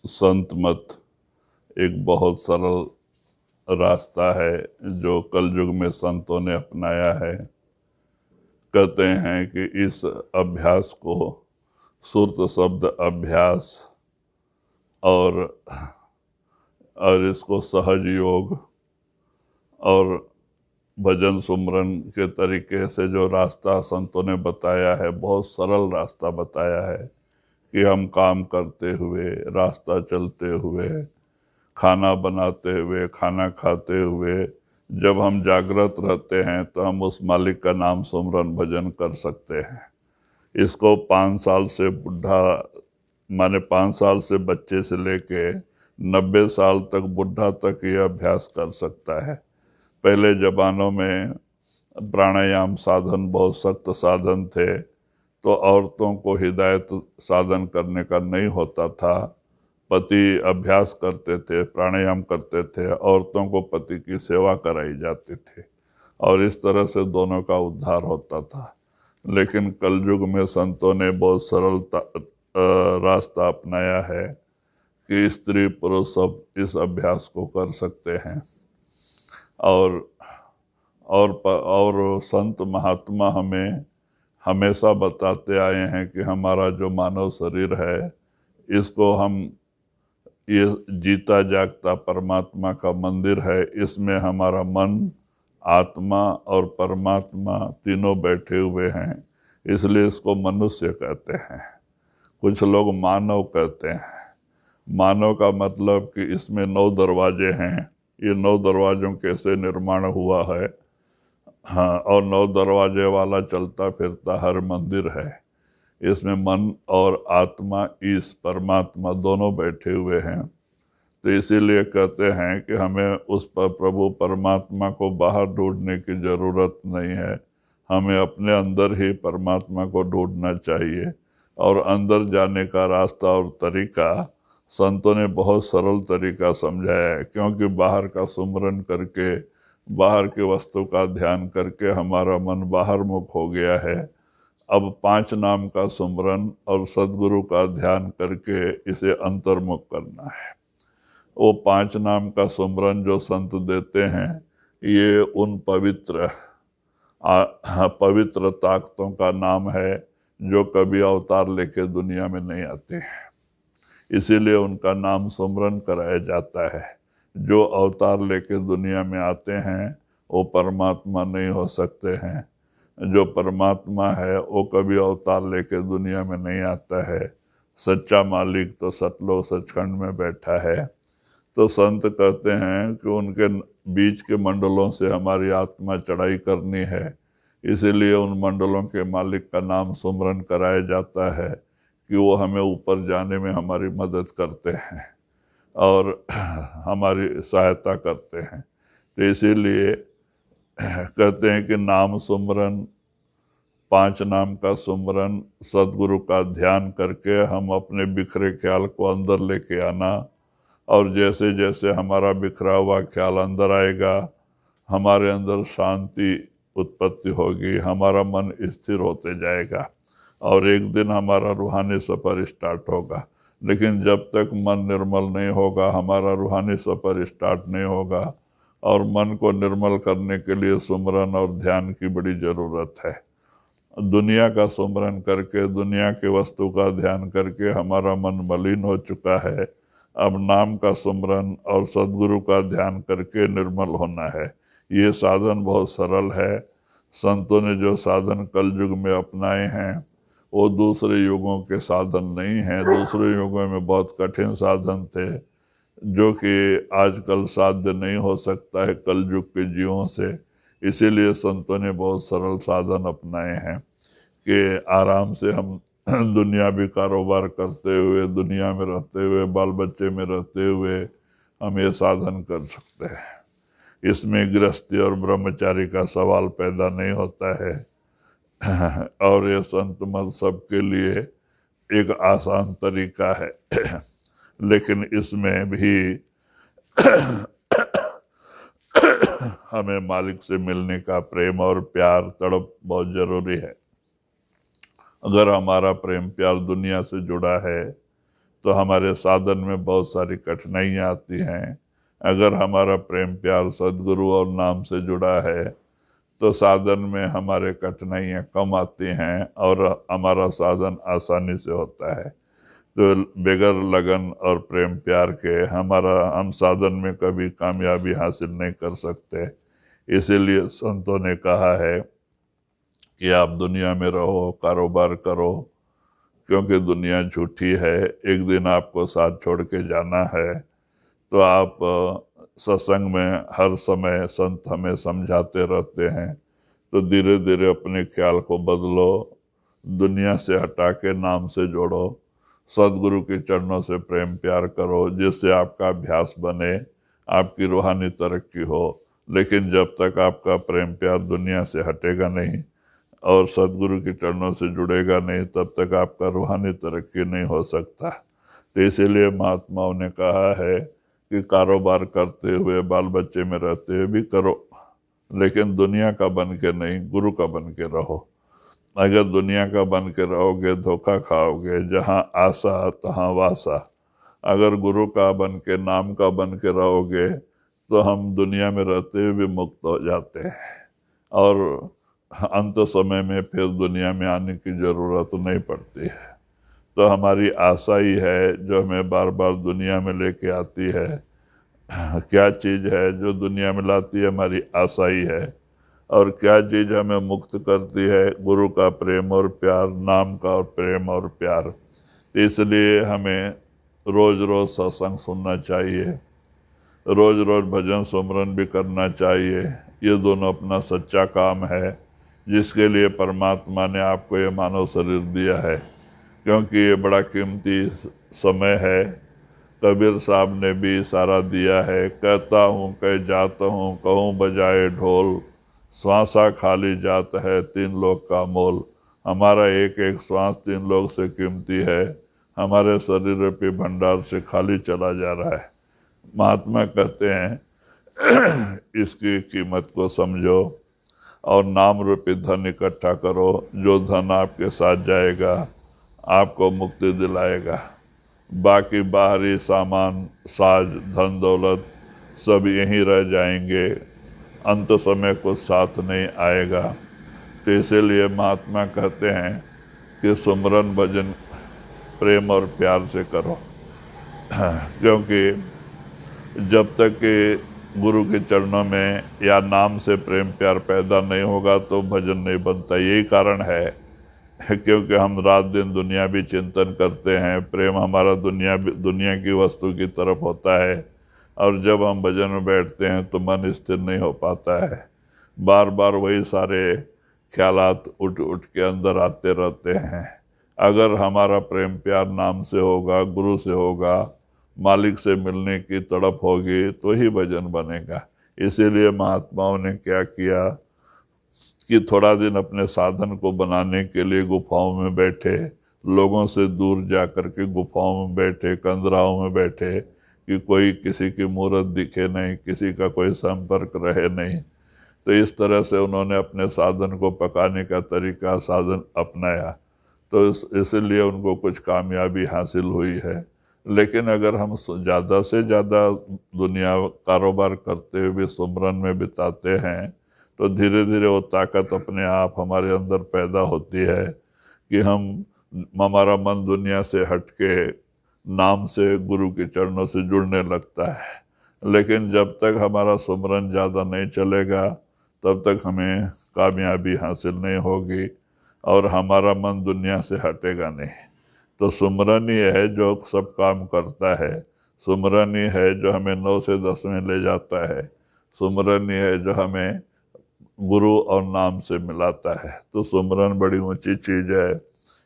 संत मत एक बहुत सरल रास्ता है जो कलयुग में संतों ने अपनाया है। कहते हैं कि इस अभ्यास को सुरत शब्द अभ्यास और इसको सहज योग और भजन सुमरन के तरीके से जो रास्ता संतों ने बताया है, बहुत सरल रास्ता बताया है कि हम काम करते हुए, रास्ता चलते हुए, खाना बनाते हुए, खाना खाते हुए, जब हम जागृत रहते हैं तो हम उस मालिक का नाम सुमरन भजन कर सकते हैं। इसको 5 साल से बुढ़ा, माने 5 साल से बच्चे से लेके 90 साल तक बुढ़ा तक ये अभ्यास कर सकता है। पहले जमानों में प्राणायाम साधन बहुत सख्त साधन थे, तो औरतों को हिदायत साधन करने का नहीं होता था। पति अभ्यास करते थे, प्राणायाम करते थे, औरतों को पति की सेवा कराई जाती थी और इस तरह से दोनों का उद्धार होता था। लेकिन कलयुग में संतों ने बहुत सरल रास्ता अपनाया है कि स्त्री पुरुष सब इस अभ्यास को कर सकते हैं। और संत महात्मा हमें हमेशा बताते आए हैं कि हमारा जो मानव शरीर है, इसको हम, ये जीता जागता परमात्मा का मंदिर है। इसमें हमारा मन, आत्मा और परमात्मा तीनों बैठे हुए हैं, इसलिए इसको मनुष्य कहते हैं। कुछ लोग मानव कहते हैं। मानव का मतलब कि इसमें 9 दरवाजे हैं। ये 9 दरवाजों कैसे निर्माण हुआ है, हाँ, और 9 दरवाजे वाला चलता फिरता हर मंदिर है। इसमें मन और आत्मा, ईश परमात्मा दोनों बैठे हुए हैं। तो इसीलिए कहते हैं कि हमें उस पर प्रभु परमात्मा को बाहर ढूंढने की जरूरत नहीं है, हमें अपने अंदर ही परमात्मा को ढूंढना चाहिए। और अंदर जाने का रास्ता और तरीका संतों ने बहुत सरल तरीका समझाया है, क्योंकि बाहर का सुमरन करके, बाहर की वस्तु का ध्यान करके हमारा मन बाहर मुख हो गया है। अब 5 नाम का सुमरन और सद्गुरु का ध्यान करके इसे अंतर्मुख करना है। वो 5 नाम का सुमरन जो संत देते हैं, ये उन पवित्र ताकतों का नाम है जो कभी अवतार लेके दुनिया में नहीं आते हैं, इसीलिए उनका नाम सुमरन कराया जाता है। जो अवतार लेके दुनिया में आते हैं वो परमात्मा नहीं हो सकते हैं। जो परमात्मा है वो कभी अवतार लेके दुनिया में नहीं आता है। सच्चा मालिक तो सतलोक सचखंड में बैठा है। तो संत कहते हैं कि उनके बीच के मंडलों से हमारी आत्मा चढ़ाई करनी है, इसीलिए उन मंडलों के मालिक का नाम सुमरन कराया जाता है कि वो हमें ऊपर जाने में हमारी मदद करते हैं और हमारी सहायता करते हैं। तो इसीलिए कहते हैं कि नाम सुमरन, 5 नाम का सुमरन, सद्गुरु का ध्यान करके हम अपने बिखरे ख्याल को अंदर लेके आना। और जैसे जैसे हमारा बिखरा हुआ ख्याल अंदर आएगा, हमारे अंदर शांति उत्पत्ति होगी, हमारा मन स्थिर होते जाएगा और एक दिन हमारा रूहानी सफ़र स्टार्ट होगा। लेकिन जब तक मन निर्मल नहीं होगा, हमारा रूहानी सफ़र स्टार्ट नहीं होगा। और मन को निर्मल करने के लिए सुमरन और ध्यान की बड़ी ज़रूरत है। दुनिया का सुमरन करके, दुनिया के वस्तु का ध्यान करके हमारा मन मलिन हो चुका है। अब नाम का सुमरन और सद्गुरु का ध्यान करके निर्मल होना है। ये साधन बहुत सरल है। संतों ने जो साधन कलयुग में अपनाए हैं वो दूसरे युगों के साधन नहीं हैं। दूसरे युगों में बहुत कठिन साधन थे जो कि आजकल साध्य नहीं हो सकता है कलयुग के जीवों से। इसीलिए संतों ने बहुत सरल साधन अपनाए हैं कि आराम से हम दुनियावी कारोबार करते हुए, दुनिया में रहते हुए, बाल बच्चे में रहते हुए हम ये साधन कर सकते हैं। इसमें गृहस्थी और ब्रह्मचारी का सवाल पैदा नहीं होता है। और ये संत मत सबके लिए एक आसान तरीका है। लेकिन इसमें भी हमें मालिक से मिलने का प्रेम और प्यार, तड़प बहुत जरूरी है। अगर हमारा प्रेम प्यार दुनिया से जुड़ा है तो हमारे साधन में बहुत सारी कठिनाइयाँ आती हैं। अगर हमारा प्रेम प्यार सद्गुरु और नाम से जुड़ा है तो साधन में हमारे कठिनाइयाँ कम आती हैं और हमारा साधन आसानी से होता है। तो बगैर लगन और प्रेम प्यार के हम साधन में कभी कामयाबी हासिल नहीं कर सकते। इसीलिए संतों ने कहा है कि आप दुनिया में रहो, कारोबार करो, क्योंकि दुनिया झूठी है, एक दिन आपको साथ छोड़ के जाना है। तो आप सत्संग में हर समय संत हमें समझाते रहते हैं, तो धीरे धीरे अपने ख्याल को बदलो, दुनिया से हटा के नाम से जोड़ो, सदगुरु के चरणों से प्रेम प्यार करो, जिससे आपका अभ्यास बने, आपकी रूहानी तरक्की हो। लेकिन जब तक आपका प्रेम प्यार दुनिया से हटेगा नहीं और सदगुरु के चरणों से जुड़ेगा नहीं, तब तक आपका रूहानी तरक्की नहीं हो सकता। तो इसीलिए महात्माओं ने कहा है कि कारोबार करते हुए, बाल बच्चे में रहते हुए भी करो, लेकिन दुनिया का बन के नहीं, गुरु का बन के रहो। अगर दुनिया का बन के रहोगे धोखा खाओगे, जहाँ आशा तहाँ वासा। अगर गुरु का बन के, नाम का बन के रहोगे तो हम दुनिया में रहते हुए भी मुक्त हो जाते हैं और अंत समय में फिर दुनिया में आने की ज़रूरत नहीं पड़ती है। तो हमारी आशा ही है जो हमें बार बार दुनिया में लेके आती है। क्या चीज़ है जो दुनिया में लाती है? हमारी आशा ही है। और क्या चीज़ हमें मुक्त करती है? गुरु का प्रेम और प्यार, नाम का और प्रेम और प्यार। तो इसलिए हमें रोज़ रोज़ सत्संग सुनना चाहिए, रोज़ रोज़ भजन सुमरन भी करना चाहिए। ये दोनों अपना सच्चा काम है जिसके लिए परमात्मा ने आपको ये मानव शरीर दिया है, क्योंकि ये बड़ा कीमती समय है। कबीर साहब ने भी इशारा दिया है, कहता हूँ कह जाता हूँ, कहूँ बजाए ढोल, श्वासा खाली जात है तीन लोग का मोल। हमारा एक एक श्वास तीन लोग से कीमती है, हमारे शरीर रूपी भंडार से खाली चला जा रहा है। महात्मा कहते हैं इसकी कीमत को समझो और नाम रूपी धन इकट्ठा करो। जो धन आपके साथ जाएगा आपको मुक्ति दिलाएगा। बाकी बाहरी सामान, साज, धन दौलत सब यहीं रह जाएंगे, अंत समय कुछ साथ नहीं आएगा। तो इसीलिए महात्मा कहते हैं कि सुमरन भजन प्रेम और प्यार से करो, क्योंकि जब तक कि गुरु के चरणों में या नाम से प्रेम प्यार पैदा नहीं होगा तो भजन नहीं बनता। यही कारण है क्योंकि हम रात दिन दुनिया भी चिंतन करते हैं, प्रेम हमारा दुनिया की वस्तु की तरफ होता है, और जब हम भजन में बैठते हैं तो मन स्थिर नहीं हो पाता है। बार बार वही सारे ख्यालात उठ उठ के अंदर आते रहते हैं। अगर हमारा प्रेम प्यार नाम से होगा, गुरु से होगा, मालिक से मिलने की तड़प होगी, तो ही भजन बनेगा। इसीलिए महात्माओं ने क्या किया कि थोड़ा दिन अपने साधन को बनाने के लिए गुफाओं में बैठे, लोगों से दूर जा कर के गुफाओं में बैठे, कंदराओं में बैठे कि कोई किसी की मूरत दिखे नहीं, किसी का कोई संपर्क रहे नहीं। तो इस तरह से उन्होंने अपने साधन को पकाने का तरीका, साधन अपनाया, तो इसलिए उनको कुछ कामयाबी हासिल हुई है। लेकिन अगर हम ज़्यादा से ज़्यादा दुनिया कारोबार करते हुए सुमरन में बिताते हैं तो धीरे धीरे वो ताकत अपने आप हमारे अंदर पैदा होती है कि हमारा मन दुनिया से हट के नाम से, गुरु के चरणों से जुड़ने लगता है। लेकिन जब तक हमारा सुमरन ज़्यादा नहीं चलेगा तब तक हमें कामयाबी हासिल नहीं होगी और हमारा मन दुनिया से हटेगा नहीं। तो सुमरन ही है जो सब काम करता है, सुमरन ही है जो हमें 9 से 10 में ले जाता है, सुमरन ही है जो हमें गुरु और नाम से मिलाता है। तो सुमरन बड़ी ऊंची चीज़ है।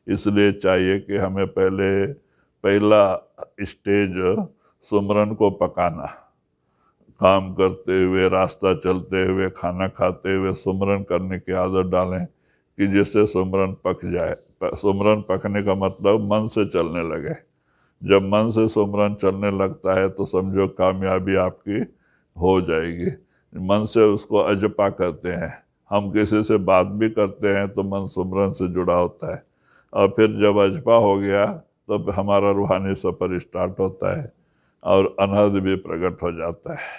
इसलिए चाहिए कि हमें पहला स्टेज सुमरन को पकाना, काम करते हुए, रास्ता चलते हुए, खाना खाते हुए सुमरन करने की आदत डालें कि जिससे सुमरन पक जाए। सुमरन पकने का मतलब मन से चलने लगे। जब मन से सुमरन चलने लगता है तो समझो कामयाबी आपकी हो जाएगी। मन से उसको अजपा कहते हैं। हम किसी से बात भी करते हैं तो मन सुमरन से जुड़ा होता है, और फिर जब अजपा हो गया तब हमारा रूहानी सफ़र स्टार्ट होता है और अनहद भी प्रकट हो जाता है।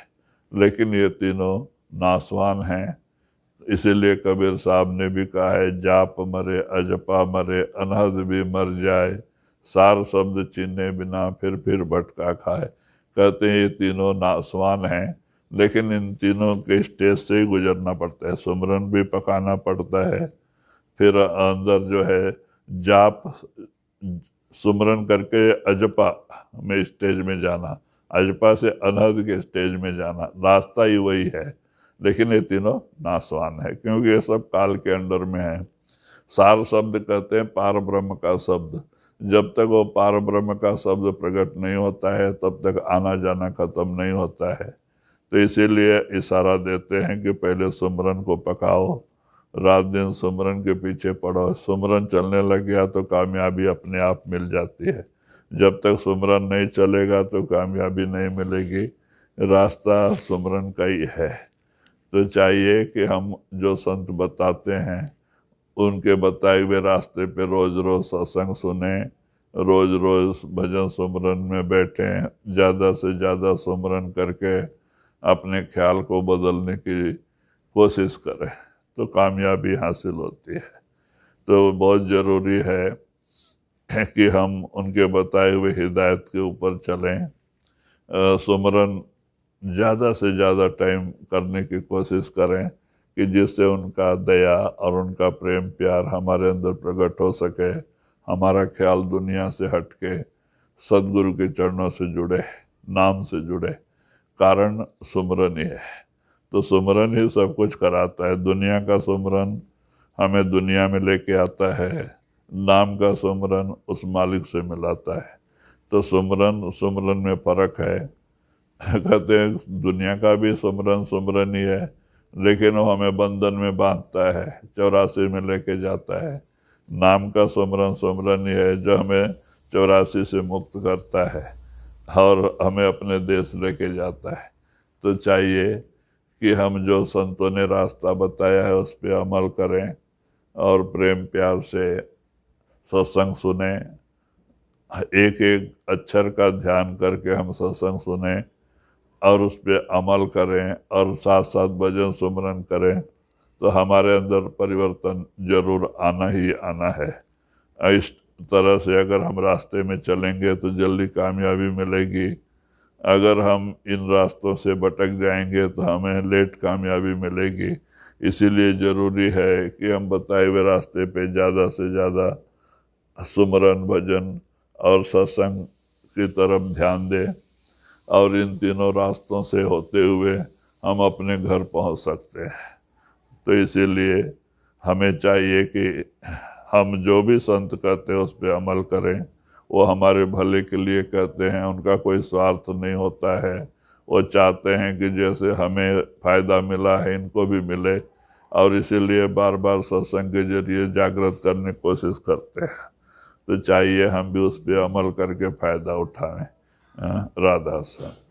लेकिन ये तीनों नासवान हैं। इसीलिए कबीर साहब ने भी कहा है, जाप मरे अजपा मरे अनहद भी मर जाए, सार शब्द चीने बिना फिर भटका खाए। कहते हैं ये तीनों नासवान हैं, लेकिन इन तीनों के स्टेज से ही गुजरना पड़ता है। सुमरन भी पकाना पड़ता है, फिर अंदर जो है जाप सुमरन करके अजपा में स्टेज में जाना, अजपा से अनहद के स्टेज में जाना, रास्ता ही वही है। लेकिन ये तीनों नासवान है, क्योंकि ये सब काल के अंडर में है। सार शब्द कहते हैं पार ब्रह्म का शब्द। जब तक वो पार ब्रह्म का शब्द प्रकट नहीं होता है, तब तक आना जाना खत्म नहीं होता है। तो इसीलिए इशारा देते हैं कि पहले सुमरन को पकाओ, रात दिन सुमरन के पीछे पड़ो। सुमरन चलने लग गया तो कामयाबी अपने आप मिल जाती है। जब तक सुमरन नहीं चलेगा तो कामयाबी नहीं मिलेगी। रास्ता सुमरन का ही है। तो चाहिए कि हम जो संत बताते हैं उनके बताए हुए रास्ते पे रोज रोज सत्संग सुने, रोज रोज भजन सुमरन में बैठें, ज़्यादा से ज़्यादा सुमरन करके अपने ख्याल को बदलने की कोशिश करें, तो कामयाबी हासिल होती है। तो बहुत ज़रूरी है कि हम उनके बताए हुए हिदायत के ऊपर चलें। सुमरन ज़्यादा से ज़्यादा टाइम करने की कोशिश करें कि जिससे उनका दया और उनका प्रेम प्यार हमारे अंदर प्रकट हो सके, हमारा ख्याल दुनिया से हट के सदगुरु के चरणों से जुड़े, नाम से जुड़े। कारण सुमरन ही है। तो सुमरन ही सब कुछ कराता है। दुनिया का सुमरन हमें दुनिया में लेके आता है, नाम का सुमरन उस मालिक से मिलाता है। तो सुमरन में फ़र्क है। कहते हैं दुनिया का भी सुमरन ही है, लेकिन वो हमें बंधन में बांधता है, 84 में लेके जाता है। नाम का सुमरन ही है जो हमें 84 से मुक्त करता है और हमें अपने देश लेके जाता है। तो चाहिए कि हम जो संतों ने रास्ता बताया है उस पर अमल करें और प्रेम प्यार से सत्संग सुने। एक एक अक्षर का ध्यान करके हम सत्संग सुने और उस पर अमल करें और साथ साथ भजन सुमरन करें, तो हमारे अंदर परिवर्तन जरूर आना ही आना है। इस तरह से अगर हम रास्ते में चलेंगे तो जल्दी कामयाबी मिलेगी। अगर हम इन रास्तों से भटक जाएंगे तो हमें लेट कामयाबी मिलेगी। इसीलिए ज़रूरी है कि हम बताए हुए रास्ते पे ज़्यादा से ज़्यादा सुमरन, भजन और सत्संग की तरफ ध्यान दें, और इन तीनों रास्तों से होते हुए हम अपने घर पहुंच सकते हैं। तो इसीलिए हमें चाहिए कि हम जो भी संत कहते हैं उस पर अमल करें। वो हमारे भले के लिए कहते हैं, उनका कोई स्वार्थ नहीं होता है। वो चाहते हैं कि जैसे हमें फ़ायदा मिला है इनको भी मिले, और इसीलिए बार बार सत्संग के जरिए जागृत करने की कोशिश करते हैं। तो चाहिए हम भी उस पर अमल करके फ़ायदा उठाएं। राधा स्वामी।